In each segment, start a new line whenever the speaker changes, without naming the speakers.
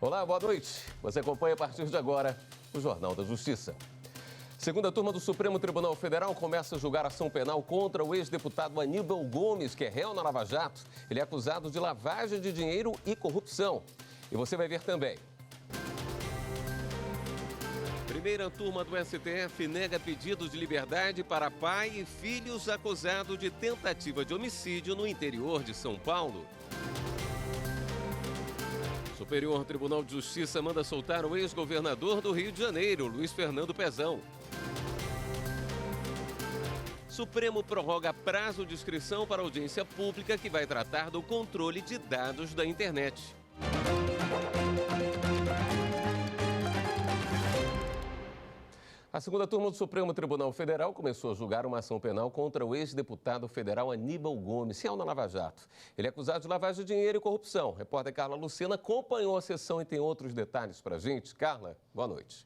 Olá, boa noite. Você acompanha a partir de agora o Jornal da Justiça. Segunda turma do Supremo Tribunal Federal começa a julgar ação penal contra o ex-deputado Aníbal Gomes, que é réu na Lava Jato. Ele é acusado de lavagem de dinheiro e corrupção. E você vai ver também. Primeira turma do STF nega pedidos de liberdade para pai e filhos acusados de tentativa de homicídio no interior de São Paulo. Superior Tribunal de Justiça manda soltar o ex-governador do Rio de Janeiro, Luiz Fernando Pezão. Supremo prorroga prazo de inscrição para audiência pública que vai tratar do controle de dados da internet. A segunda turma do Supremo Tribunal Federal começou a julgar uma ação penal contra o ex-deputado federal Aníbal Gomes, réu na Lava Jato. Ele é acusado de lavagem de dinheiro e corrupção. A repórter Carla Lucena acompanhou a sessão e tem outros detalhes para a gente. Carla, boa noite.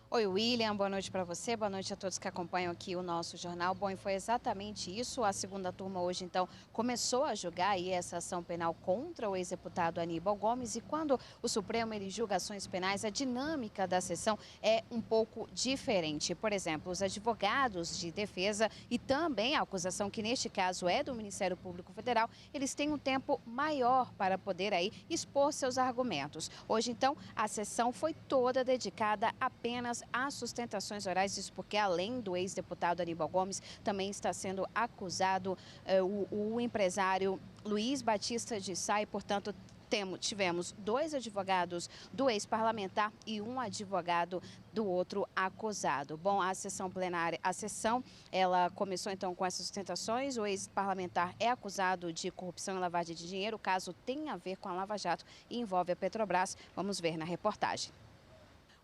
Oi, William, boa noite para você, boa noite a todos que acompanham aqui o nosso jornal. Bom, e foi exatamente isso, a segunda turma hoje, então, começou a julgar aí essa ação penal contra o ex-deputado Aníbal Gomes, e quando o Supremo ele julga ações penais, a dinâmica da sessão é um pouco diferente. Por exemplo, os advogados de defesa e também a acusação, que neste caso é do Ministério Público Federal, eles têm um tempo maior para poder aí expor seus argumentos. Hoje, então, a sessão foi toda dedicada apenas às sustentações orais, isso porque além do ex-deputado Aníbal Gomes, também está sendo acusado o empresário Luiz Batista de Sá, e, portanto, tivemos dois advogados do ex-parlamentar e um advogado do outro acusado. Bom, a sessão plenária, ela começou então com essas sustentações. O ex-parlamentar é acusado de corrupção e lavagem de dinheiro. O caso tem a ver com a Lava Jato e envolve a Petrobras. Vamos ver na reportagem.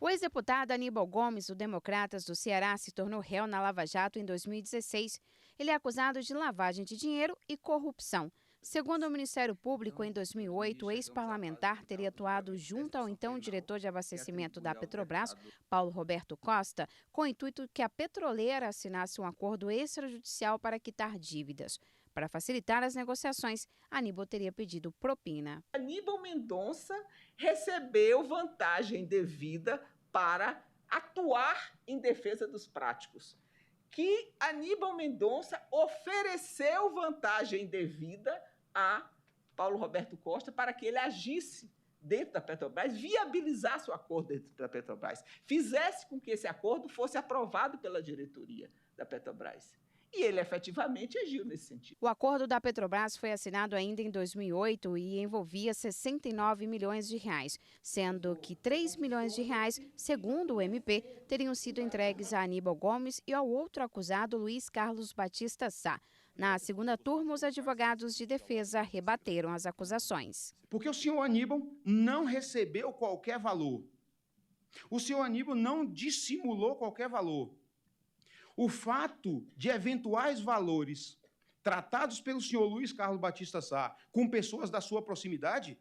O ex-deputado Aníbal Gomes, do Democratas do Ceará, se tornou réu na Lava Jato em 2016. Ele é acusado de lavagem de dinheiro e corrupção. Segundo o Ministério Público, em 2008, o ex-parlamentar teria atuado junto ao então diretor de abastecimento da Petrobras, Paulo Roberto Costa, com o intuito que a petroleira assinasse um acordo extrajudicial para quitar dívidas. Para facilitar as negociações, Aníbal teria pedido propina.
Aníbal Mendonça recebeu vantagem devida para atuar em defesa dos práticos. Que Aníbal Mendonça ofereceu vantagem devida a Paulo Roberto Costa para que ele agisse dentro da Petrobras, viabilizasse o acordo dentro da Petrobras, fizesse com que esse acordo fosse aprovado pela diretoria da Petrobras. E ele efetivamente agiu nesse sentido.
O acordo da Petrobras foi assinado ainda em 2008 e envolvia 69 milhões de reais, sendo que 3 milhões de reais, segundo o MP, teriam sido entregues a Aníbal Gomes e ao outro acusado, Luiz Carlos Batista Sá. Na segunda turma, os advogados de defesa rebateram as acusações.
Porque o senhor Aníbal não recebeu qualquer valor. O senhor Aníbal não dissimulou qualquer valor. O fato de eventuais valores tratados pelo senhor Luiz Carlos Batista Sá com pessoas da sua proximidade,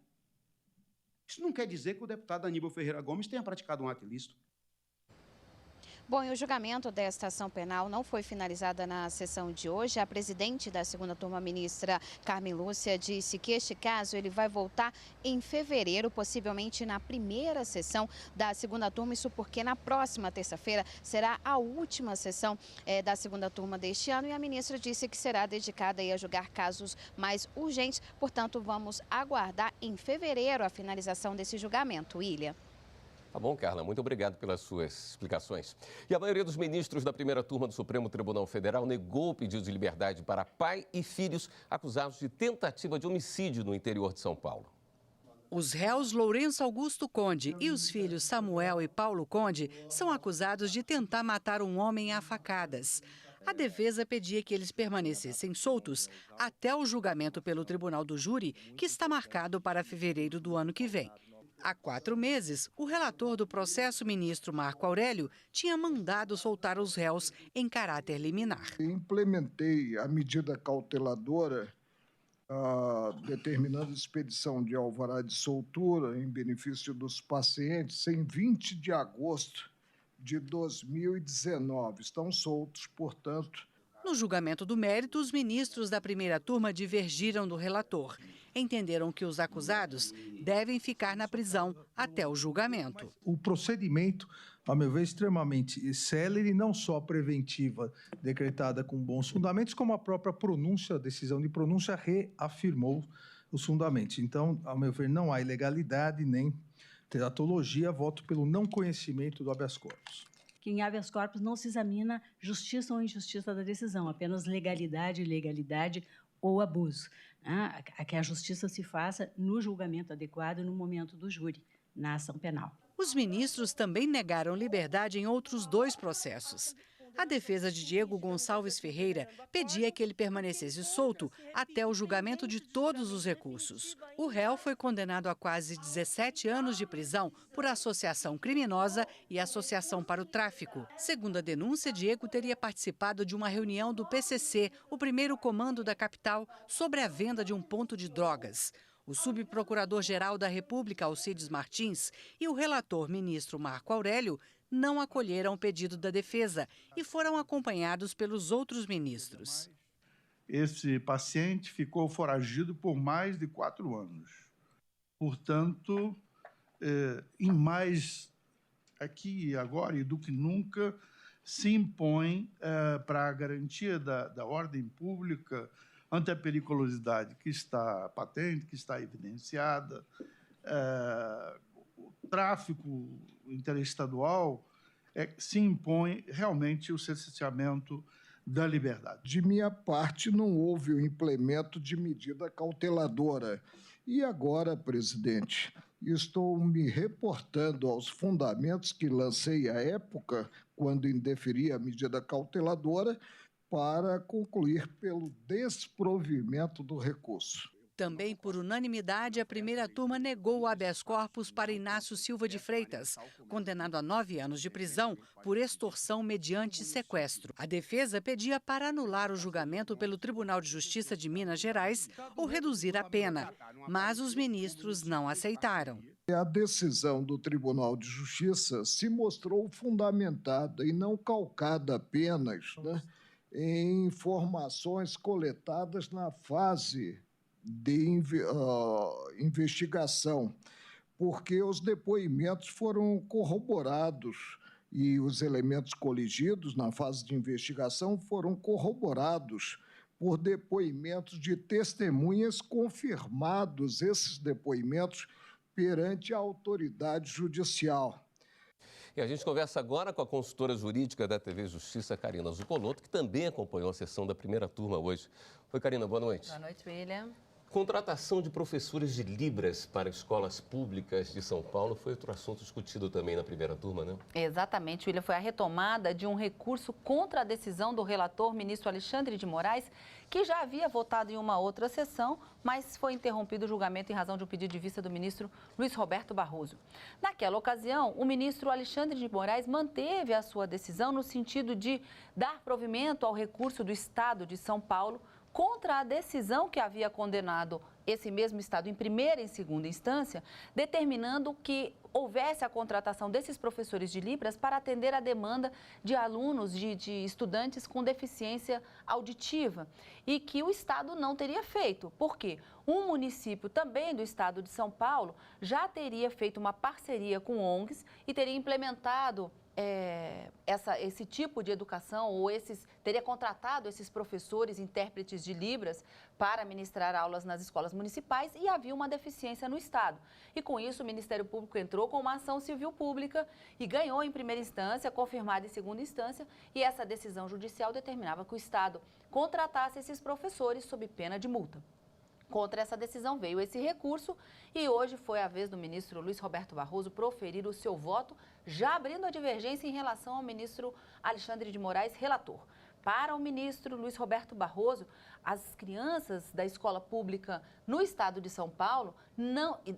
isso não quer dizer que o deputado Aníbal Ferreira Gomes tenha praticado um ato ilícito.
Bom, e o julgamento desta ação penal não foi finalizada na sessão de hoje. A presidente da segunda turma, ministra Carmen Lúcia, disse que este caso ele vai voltar em fevereiro, possivelmente na primeira sessão da segunda turma. Isso porque na próxima terça-feira será a última sessão da segunda turma deste ano, e a ministra disse que será dedicada aí a julgar casos mais urgentes. Portanto, vamos aguardar em fevereiro a finalização desse julgamento. William.
Tá bom, Carla, muito obrigado pelas suas explicações. E a maioria dos ministros da primeira turma do Supremo Tribunal Federal negou o pedido de liberdade para pai e filhos acusados de tentativa de homicídio no interior de São Paulo.
Os réus Lourenço Augusto Conde e os filhos Samuel e Paulo Conde são acusados de tentar matar um homem a facadas. A defesa pedia que eles permanecessem soltos até o julgamento pelo Tribunal do Júri, que está marcado para fevereiro do ano que vem. Há 4 meses, o relator do processo, ministro Marco Aurélio, tinha mandado soltar os réus em caráter liminar.
Implementei a medida cauteladora, determinando a expedição de alvará de soltura em benefício dos pacientes em 20 de agosto de 2019. Estão soltos, portanto.
No julgamento do mérito, os ministros da primeira turma divergiram do relator. entenderam que os acusados devem ficar na prisão até o julgamento.
O procedimento, a meu ver, é extremamente célere, não só a preventiva decretada com bons fundamentos, como a própria pronúncia, a decisão de pronúncia reafirmou os fundamentos. Então, a meu ver, não há ilegalidade nem teratologia, voto pelo não conhecimento do habeas corpus.
Que em habeas corpus não se examina justiça ou injustiça da decisão, apenas legalidade, ilegalidade ou abuso. Que a justiça se faça no julgamento adequado no momento do júri, na ação penal.
Os ministros também negaram liberdade em outros 2 processos. A defesa de Diego Gonçalves Ferreira pedia que ele permanecesse solto até o julgamento de todos os recursos. O réu foi condenado a quase 17 anos de prisão por associação criminosa e associação para o tráfico. Segundo a denúncia, Diego teria participado de uma reunião do PCC, o primeiro comando da capital, sobre a venda de um ponto de drogas. O subprocurador-geral da República, Alcides Martins, e o relator, ministro Marco Aurélio, não acolheram o pedido da defesa e foram acompanhados pelos outros ministros.
Esse paciente ficou foragido por mais de 4 anos. Portanto, em mais aqui e agora e do que nunca, se impõe para a garantia da ordem pública ante a periculosidade que está patente, que está evidenciada, o tráfico interestadual, se impõe realmente o cerceamento da liberdade.
De minha parte, não houve o implemento de medida cauteladora. E agora, presidente, estou me reportando aos fundamentos que lancei à época, quando indeferi a medida cauteladora, para concluir pelo desprovimento do recurso.
Também por unanimidade, a primeira turma negou o habeas corpus para Inácio Silva de Freitas, condenado a 9 anos de prisão por extorsão mediante sequestro. A defesa pedia para anular o julgamento pelo Tribunal de Justiça de Minas Gerais ou reduzir a pena, mas os ministros não aceitaram.
A decisão do Tribunal de Justiça se mostrou fundamentada e não calcada apenas, em informações coletadas na fase de investigação, porque os depoimentos foram corroborados e os elementos coligidos na fase de investigação foram corroborados por depoimentos de testemunhas confirmados, esses depoimentos, perante a autoridade judicial.
E a gente conversa agora com a consultora jurídica da TV Justiça, Karina Zucolotto, que também acompanhou a sessão da primeira turma hoje. Oi, Karina, boa noite.
Boa noite, William.
Contratação de professores de Libras para escolas públicas de São Paulo foi outro assunto discutido também na primeira turma, né?
Exatamente, William. Foi a retomada de um recurso contra a decisão do relator, ministro Alexandre de Moraes, que já havia votado em uma outra sessão, mas foi interrompido o julgamento em razão de um pedido de vista do ministro Luiz Roberto Barroso. Naquela ocasião, o ministro Alexandre de Moraes manteve a sua decisão no sentido de dar provimento ao recurso do Estado de São Paulo contra a decisão que havia condenado esse mesmo Estado em primeira e em segunda instância, determinando que houvesse a contratação desses professores de Libras para atender a demanda de alunos, de estudantes com deficiência auditiva, e que o Estado não teria feito. Por quê? Um município também do Estado de São Paulo já teria feito uma parceria com ONGs e teria implementado esse tipo de educação, ou teria contratado esses professores, intérpretes de Libras, para ministrar aulas nas escolas municipais, e havia uma deficiência no Estado. E com isso o Ministério Público entrou com uma ação civil pública e ganhou em primeira instância, confirmada em segunda instância, e essa decisão judicial determinava que o Estado contratasse esses professores sob pena de multa. Contra essa decisão veio esse recurso e hoje foi a vez do ministro Luiz Roberto Barroso proferir o seu voto, já abrindo a divergência em relação ao ministro Alexandre de Moraes, relator. Para o ministro Luiz Roberto Barroso, as crianças da escola pública no estado de São Paulo,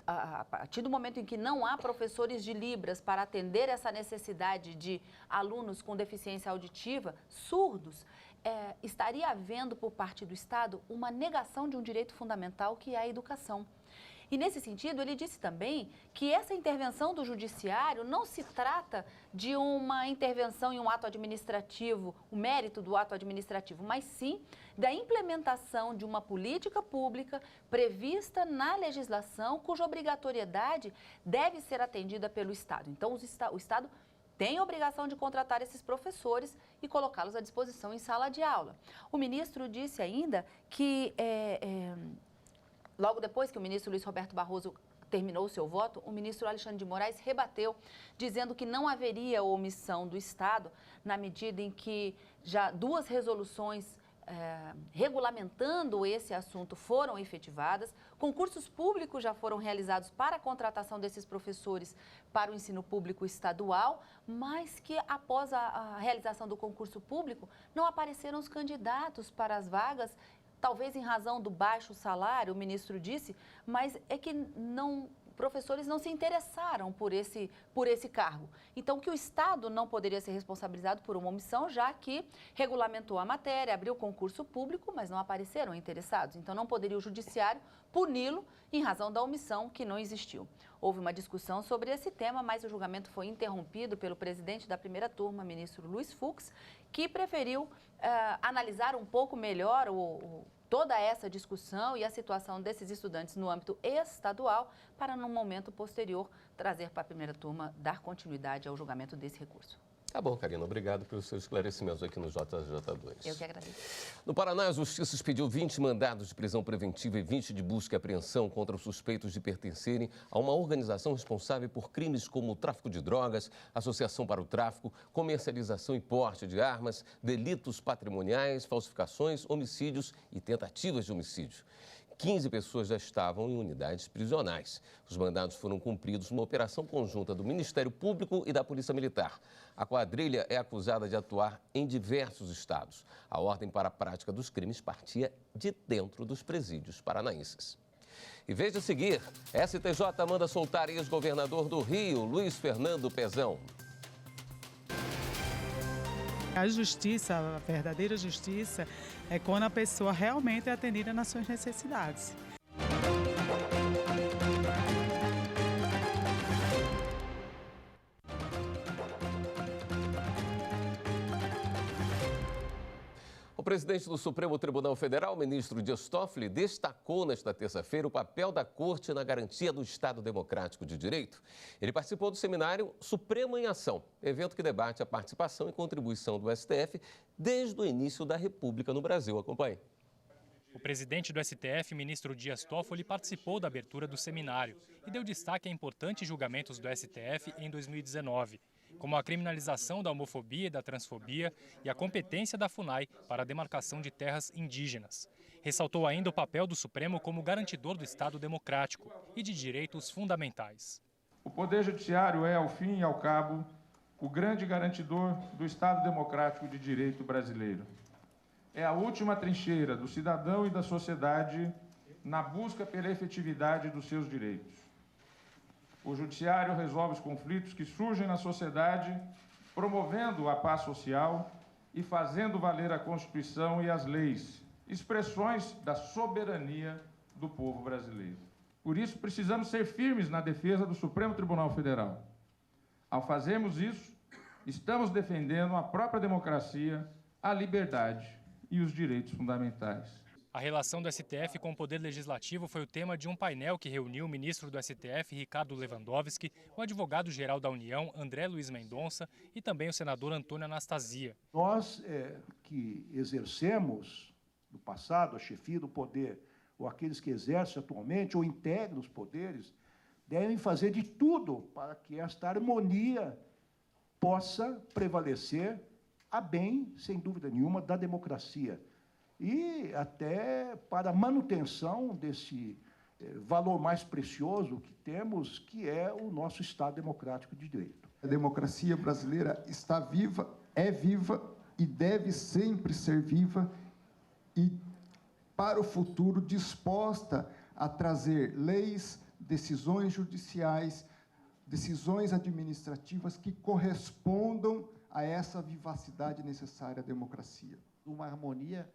a partir do momento em que não há professores de Libras para atender essa necessidade de alunos com deficiência auditiva, surdos, estaria havendo por parte do Estado uma negação de um direito fundamental que é a educação. E, nesse sentido, ele disse também que essa intervenção do judiciário não se trata de uma intervenção em um ato administrativo, o mérito do ato administrativo, mas sim da implementação de uma política pública prevista na legislação, cuja obrigatoriedade deve ser atendida pelo Estado. Então, o Estado tem a obrigação de contratar esses professores e colocá-los à disposição em sala de aula. O ministro disse ainda que, logo depois que o ministro Luiz Roberto Barroso terminou o seu voto, o ministro Alexandre de Moraes rebateu, dizendo que não haveria omissão do Estado, na medida em que já 2 resoluções regulamentando esse assunto foram efetivadas, concursos públicos já foram realizados para a contratação desses professores para o ensino público estadual, mas que após a realização do concurso público não apareceram os candidatos para as vagas, talvez em razão do baixo salário, o ministro disse, mas é que professores não se interessaram por esse cargo. Então, que o Estado não poderia ser responsabilizado por uma omissão, já que regulamentou a matéria, abriu concurso público, mas não apareceram interessados. Então, não poderia o judiciário puni-lo em razão da omissão que não existiu. Houve uma discussão sobre esse tema, mas o julgamento foi interrompido pelo presidente da primeira turma, ministro Luiz Fux, que preferiu analisar um pouco melhor toda essa discussão e a situação desses estudantes no âmbito estadual para, num momento posterior, trazer para a primeira turma, dar continuidade ao julgamento desse recurso.
Tá bom, Karina. Obrigado pelos seus esclarecimentos aqui no JJ2.
Eu que agradeço.
No Paraná, a Justiça expediu 20 mandados de prisão preventiva e 20 de busca e apreensão contra os suspeitos de pertencerem a uma organização responsável por crimes como tráfico de drogas, associação para o tráfico, comercialização e porte de armas, delitos patrimoniais, falsificações, homicídios e tentativas de homicídio. 15 pessoas já estavam em unidades prisionais. Os mandados foram cumpridos numa operação conjunta do Ministério Público e da Polícia Militar. A quadrilha é acusada de atuar em diversos estados. A ordem para a prática dos crimes partia de dentro dos presídios paranaenses. E veja a seguir, STJ manda soltar ex-governador do Rio, Luiz Fernando Pezão.
A justiça, a verdadeira justiça, é quando a pessoa realmente é atendida nas suas necessidades.
O presidente do Supremo Tribunal Federal, ministro Dias Toffoli, destacou nesta terça-feira o papel da Corte na garantia do Estado Democrático de Direito. Ele participou do seminário Supremo em Ação, evento que debate a participação e contribuição do STF desde o início da República no Brasil. Acompanhe.
O presidente do STF, ministro Dias Toffoli, participou da abertura do seminário e deu destaque a importantes julgamentos do STF em 2019. Como a criminalização da homofobia e da transfobia e a competência da FUNAI para a demarcação de terras indígenas. Ressaltou ainda o papel do Supremo como garantidor do Estado democrático e de direitos fundamentais.
O Poder Judiciário é, ao fim e ao cabo, o grande garantidor do Estado democrático de direito brasileiro. É a última trincheira do cidadão e da sociedade na busca pela efetividade dos seus direitos. O Judiciário resolve os conflitos que surgem na sociedade, promovendo a paz social e fazendo valer a Constituição e as leis, expressões da soberania do povo brasileiro. Por isso, precisamos ser firmes na defesa do Supremo Tribunal Federal. Ao fazermos isso, estamos defendendo a própria democracia, a liberdade e os direitos fundamentais.
A relação do STF com o Poder Legislativo foi o tema de um painel que reuniu o ministro do STF, Ricardo Lewandowski, o advogado-geral da União, André Luiz Mendonça, e também o senador Antônio Anastasia.
Nós que exercemos no passado a chefia do poder, ou aqueles que exercem atualmente, ou integram os poderes, devem fazer de tudo para que esta harmonia possa prevalecer a bem, sem dúvida nenhuma, da democracia. E até para a manutenção desse valor mais precioso que temos, que é o nosso Estado democrático de direito.
A democracia brasileira está viva, é viva e deve sempre ser viva e, para o futuro, disposta a trazer leis, decisões judiciais, decisões administrativas que correspondam a essa vivacidade necessária à democracia.
Uma harmonia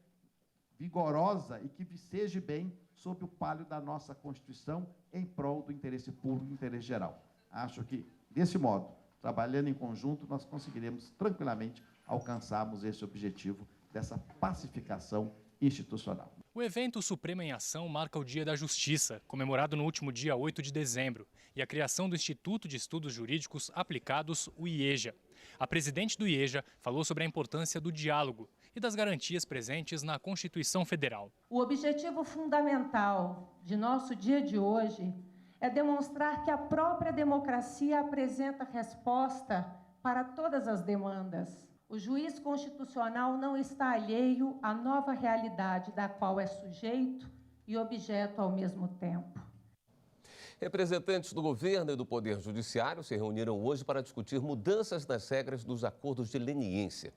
vigorosa e que viceje bem sob o palio da nossa Constituição em prol do interesse público e interesse geral. Acho que, desse modo, trabalhando em conjunto, nós conseguiremos tranquilamente alcançarmos esse objetivo dessa pacificação institucional.
O evento Suprema em Ação marca o Dia da Justiça, comemorado no último dia 8 de dezembro, e a criação do Instituto de Estudos Jurídicos Aplicados, o IEJA. A presidente do IEJA falou sobre a importância do diálogo e das garantias presentes na Constituição Federal.
O objetivo fundamental de nosso dia de hoje é demonstrar que a própria democracia apresenta resposta para todas as demandas. O juiz constitucional não está alheio à nova realidade da qual é sujeito e objeto ao mesmo tempo.
Representantes do governo e do Poder Judiciário se reuniram hoje para discutir mudanças nas regras dos acordos de leniência.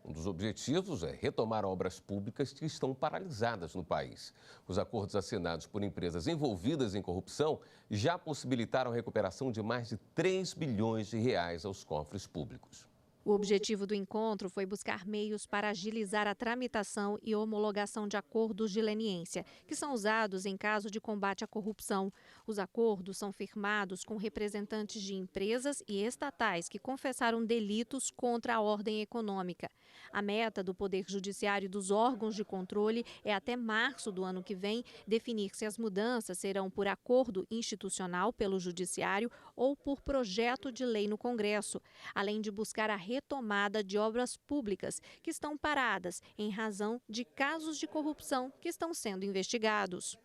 Um dos objetivos é retomar obras públicas que estão paralisadas no país. Os acordos assinados por empresas envolvidas em corrupção já possibilitaram a recuperação de mais de 3 bilhões de reais aos cofres públicos.
O objetivo do encontro foi buscar meios para agilizar a tramitação e homologação de acordos de leniência, que são usados em caso de combate à corrupção. Os acordos são firmados com representantes de empresas e estatais que confessaram delitos contra a ordem econômica. A meta do Poder Judiciário e dos órgãos de controle é, até março do ano que vem, definir se as mudanças serão por acordo institucional pelo Judiciário ou por projeto de lei no Congresso, além de buscar a retomada de obras públicas que estão paradas em razão de casos de corrupção que estão sendo investigados.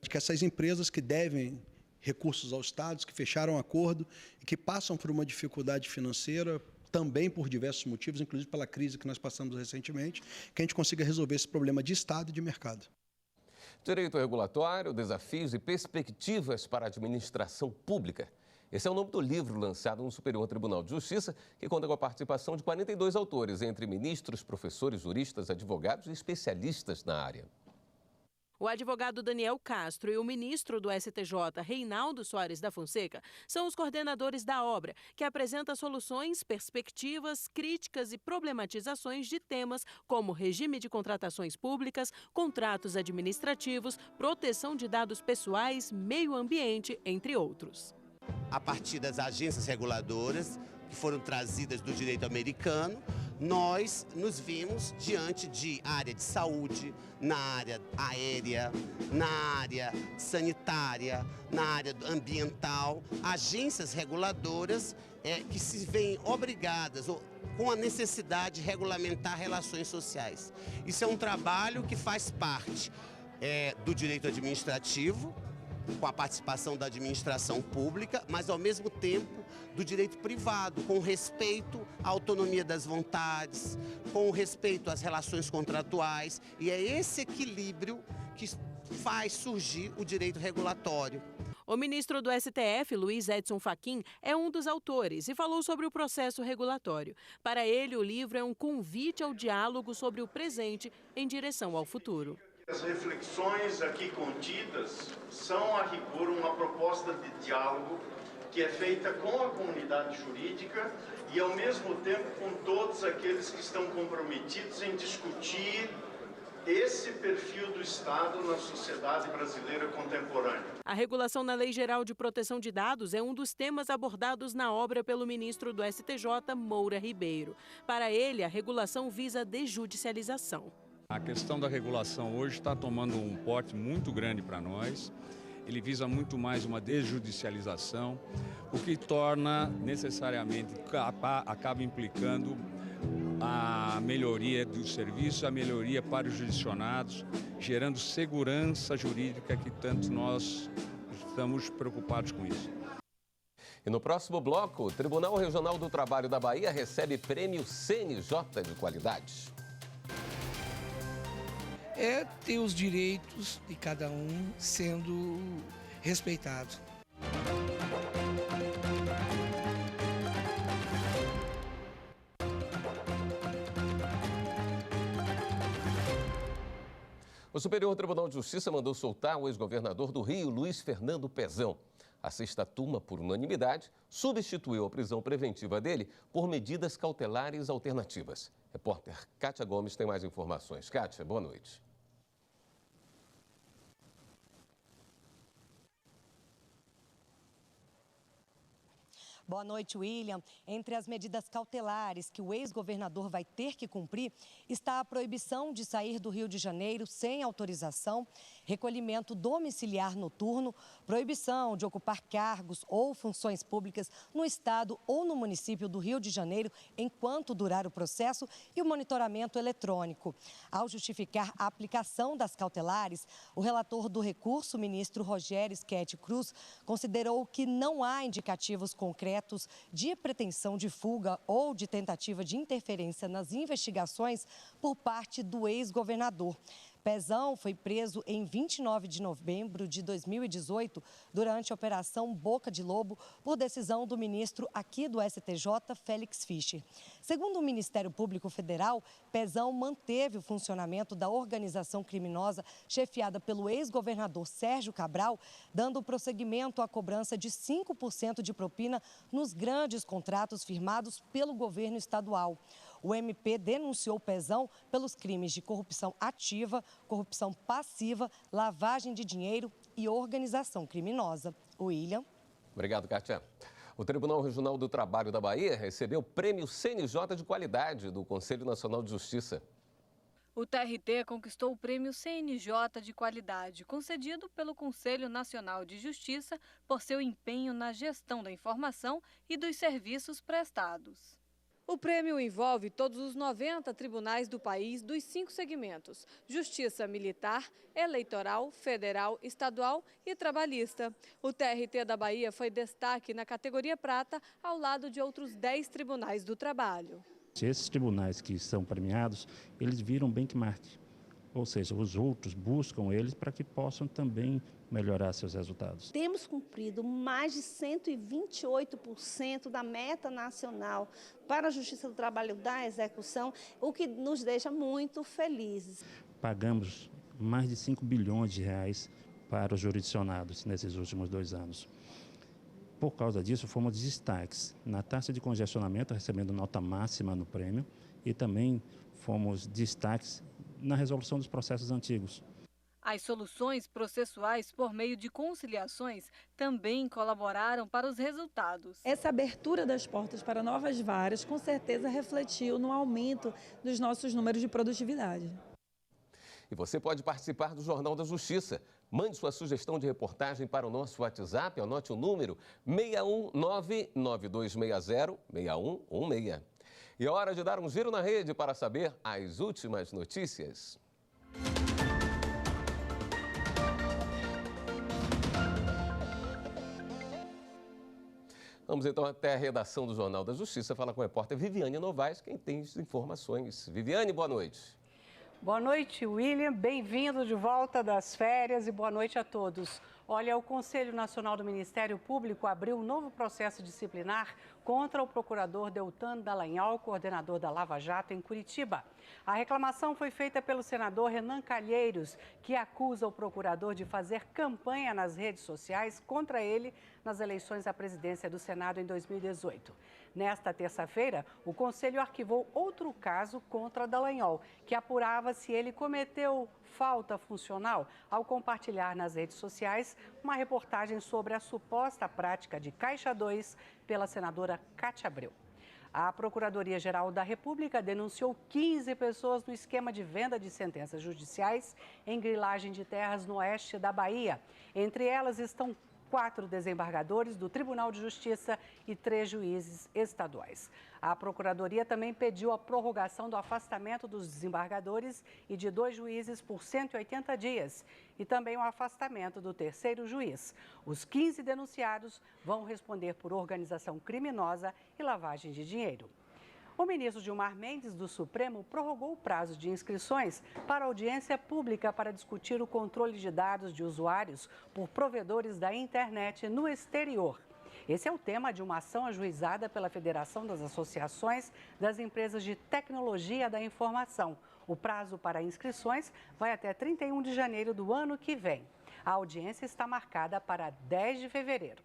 Que essas empresas que devem recursos aos estados, que fecharam acordo e que passam por uma dificuldade financeira, também por diversos motivos, inclusive pela crise que nós passamos recentemente, que a gente consiga resolver esse problema de Estado e de mercado.
Direito regulatório, desafios e perspectivas para a administração pública. Esse é o nome do livro lançado no Superior Tribunal de Justiça, que conta com a participação de 42 autores, entre ministros, professores, juristas, advogados e especialistas na área.
O advogado Daniel Castro e o ministro do STJ, Reinaldo Soares da Fonseca, são os coordenadores da obra, que apresenta soluções, perspectivas, críticas e problematizações de temas como regime de contratações públicas, contratos administrativos, proteção de dados pessoais, meio ambiente, entre outros.
A partir das agências reguladoras que foram trazidas do direito americano, nós nos vimos diante de área de saúde, na área aérea, na área sanitária, na área ambiental, agências reguladoras que se veem obrigadas ou com a necessidade de regulamentar relações sociais. Isso é um trabalho que faz parte do direito administrativo, com a participação da administração pública, mas ao mesmo tempo do direito privado, com respeito à autonomia das vontades, com respeito às relações contratuais, e é esse equilíbrio que faz surgir o direito regulatório.
O ministro do STF, Luiz Edson Fachin, é um dos autores e falou sobre o processo regulatório. Para ele, o livro é um convite ao diálogo sobre o presente em direção ao futuro.
As reflexões aqui contidas são, a rigor, uma proposta de diálogo que é feita com a comunidade jurídica e, ao mesmo tempo, com todos aqueles que estão comprometidos em discutir esse perfil do Estado na sociedade brasileira contemporânea.
A regulação na Lei Geral de Proteção de Dados é um dos temas abordados na obra pelo ministro do STJ, Moura Ribeiro. Para ele, a regulação visa a desjudicialização.
A questão da regulação hoje está tomando um porte muito grande para nós. Ele visa muito mais uma desjudicialização, o que torna necessariamente, acaba implicando a melhoria do serviço, a melhoria para os jurisdicionados, gerando segurança jurídica, que tanto nós estamos preocupados com isso.
E no próximo bloco, o Tribunal Regional do Trabalho da Bahia recebe prêmio CNJ de qualidade.
É ter os direitos de cada um sendo respeitados.
O Superior Tribunal de Justiça mandou soltar o ex-governador do Rio, Luiz Fernando Pezão. A sexta turma, por unanimidade, substituiu a prisão preventiva dele por medidas cautelares alternativas. Repórter Kátia Gomes tem mais informações. Kátia, boa noite.
Boa noite, William. Entre as medidas cautelares que o ex-governador vai ter que cumprir está a proibição de sair do Rio de Janeiro sem autorização, recolhimento domiciliar noturno, proibição de ocupar cargos ou funções públicas no estado ou no município do Rio de Janeiro enquanto durar o processo e o monitoramento eletrônico. Ao justificar a aplicação das cautelares, o relator do recurso, ministro Rogério Schetti Cruz, considerou que não há indicativos concretos de pretensão de fuga ou de tentativa de interferência nas investigações por parte do ex-governador. Pezão foi preso em 29 de novembro de 2018 durante a Operação Boca de Lobo por decisão do ministro aqui do STJ, Félix Fischer. Segundo o Ministério Público Federal, Pezão manteve o funcionamento da organização criminosa chefiada pelo ex-governador Sérgio Cabral, dando prosseguimento à cobrança de 5% de propina nos grandes contratos firmados pelo governo estadual. O MP denunciou Pezão pelos crimes de corrupção ativa, corrupção passiva, lavagem de dinheiro e organização criminosa. William.
Obrigado, Kátia. O Tribunal Regional do Trabalho da Bahia recebeu o Prêmio CNJ de Qualidade do Conselho Nacional de Justiça.
O TRT conquistou o Prêmio CNJ de Qualidade, concedido pelo Conselho Nacional de Justiça por seu empenho na gestão da informação e dos serviços prestados. O prêmio envolve todos os 90 tribunais do país dos 5 segmentos: Justiça Militar, Eleitoral, Federal, Estadual e Trabalhista. O TRT da Bahia foi destaque na categoria prata, ao lado de outros 10 tribunais do trabalho.
Esses tribunais que são premiados, eles viram benchmark, ou seja, os outros buscam eles para que possam também melhorar seus resultados.
Temos cumprido mais de 128% da meta nacional para a Justiça do Trabalho da execução, o que nos deixa muito felizes.
Pagamos mais de 5 bilhões de reais para os jurisdicionados nesses últimos 2 anos. Por causa disso, fomos destaques na taxa de congestionamento, recebendo nota máxima no prêmio, e também fomos destaques na resolução dos processos antigos.
As soluções processuais por meio de conciliações também colaboraram para os resultados.
Essa abertura das portas para novas varas com certeza refletiu no aumento dos nossos números de produtividade.
E você pode participar do Jornal da Justiça. Mande sua sugestão de reportagem para o nosso WhatsApp, anote o número 61992606116. E é hora de dar um giro na rede para saber as últimas notícias. Vamos então até a redação do Jornal da Justiça falar com a repórter Viviane Novaes, quem tem as informações. Viviane, boa noite.
Boa noite, William. Bem-vindo de volta das férias e boa noite a todos. Olha, o Conselho Nacional do Ministério Público abriu um novo processo disciplinar contra o procurador Deltan Dallagnol, coordenador da Lava Jato em Curitiba. A reclamação foi feita pelo senador Renan Calheiros, que acusa o procurador de fazer campanha nas redes sociais contra ele nas eleições à presidência do Senado em 2018. Nesta terça-feira, o Conselho arquivou outro caso contra Dallagnol, que apurava se ele cometeu falta funcional ao compartilhar nas redes sociais uma reportagem sobre a suposta prática de Caixa 2 pela senadora Cátia Abreu. A Procuradoria-Geral da República denunciou 15 pessoas no esquema de venda de sentenças judiciais em grilagem de terras no oeste da Bahia. Entre elas estão 4 desembargadores do Tribunal de Justiça e 3 juízes estaduais. A Procuradoria também pediu a prorrogação do afastamento dos desembargadores e de 2 juízes por 180 dias e também o afastamento do 3º juiz. Os 15 denunciados vão responder por organização criminosa e lavagem de dinheiro. O ministro Gilmar Mendes, do Supremo, prorrogou o prazo de inscrições para audiência pública para discutir o controle de dados de usuários por provedores da internet no exterior. Esse é o tema de uma ação ajuizada pela Federação das Associações das Empresas de Tecnologia da Informação. O prazo para inscrições vai até 31 de janeiro do ano que vem. A audiência está marcada para 10 de fevereiro.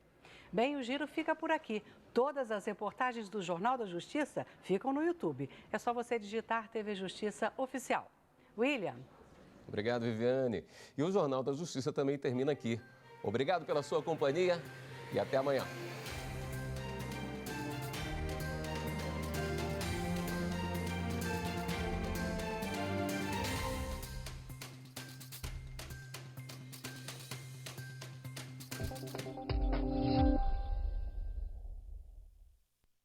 Bem, o giro fica por aqui. Todas as reportagens do Jornal da Justiça ficam no YouTube. É só você digitar TV Justiça Oficial. William.
Obrigado, Viviane. E o Jornal da Justiça também termina aqui. Obrigado pela sua companhia e até amanhã. Obrigado.